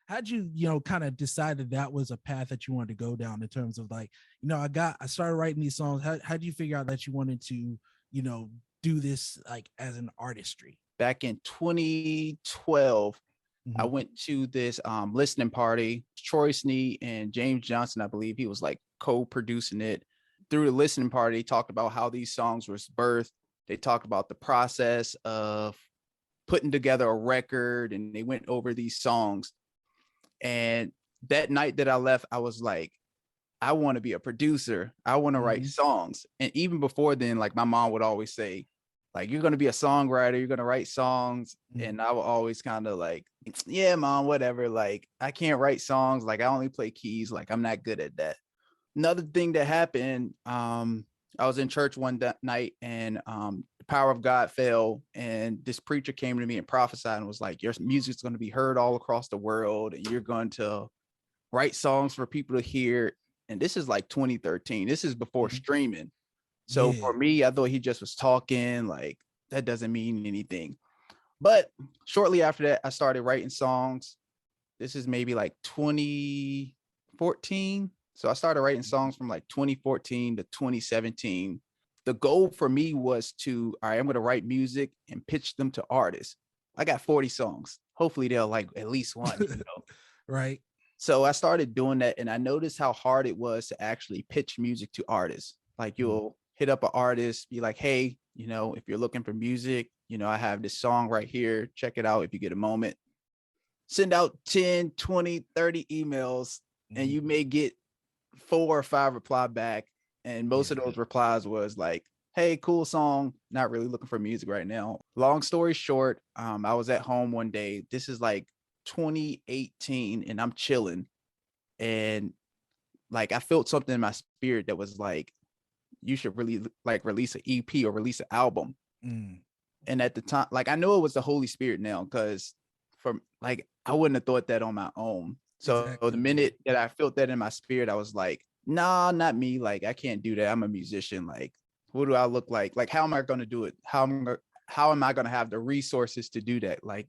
how'd you, kind of decide that was a path that you wanted to go down in terms of like, I started writing these songs. How'd you figure out that you wanted to, do this like as an artistry? Back in 2012, I went to this listening party. Troy Sneed and James Johnson, I believe he was like co-producing it. Through the listening party, talked about how these songs were birthed. They talked about the process of putting together a record, and they went over these songs. And that night that I left, I was like, I want to be a producer. I want to write songs. And even before then, like my mom would always say, like, you're going to be a songwriter, you're going to write songs. And I would always kind of like, yeah, mom, whatever. Like, I can't write songs. Like, I only play keys. Like, I'm not good at that. Another thing that happened, I was in church one night, and the power of God fell, and this preacher came to me and prophesied and was like, your music's going to be heard all across the world, and you're going to write songs for people to hear. And this is like 2013. This is before streaming. So for me, I thought he just was talking, like that doesn't mean anything. But shortly after that, I started writing songs. This is maybe like 2014. So I started writing songs from like 2014 to 2017. The goal for me was to, all right, I'm going to write music and pitch them to artists. I got 40 songs. Hopefully they'll like at least one, Right. So I started doing that, and I noticed how hard it was to actually pitch music to artists. Like you'll hit up an artist, be like, hey, if you're looking for music, I have this song right here. Check it out if you get a moment. Send out 10, 20, 30 emails, and you may get 4 or 5 reply back. And most of those replies was like, hey, cool song. Not really looking for music right now. Long story short, I was at home one day. This is like 2018, and I'm chilling. And like, I felt something in my spirit that was like, you should really like release an EP or release an album. And at the time, like, I know it was the Holy Spirit now, because from like, I wouldn't have thought that on my own. So the minute that I felt that in my spirit, I was like, nah, not me. Like, I can't do that. I'm a musician. Like, what do I look like? Like, how am I going to do it? How am I going to have the resources to do that? Like,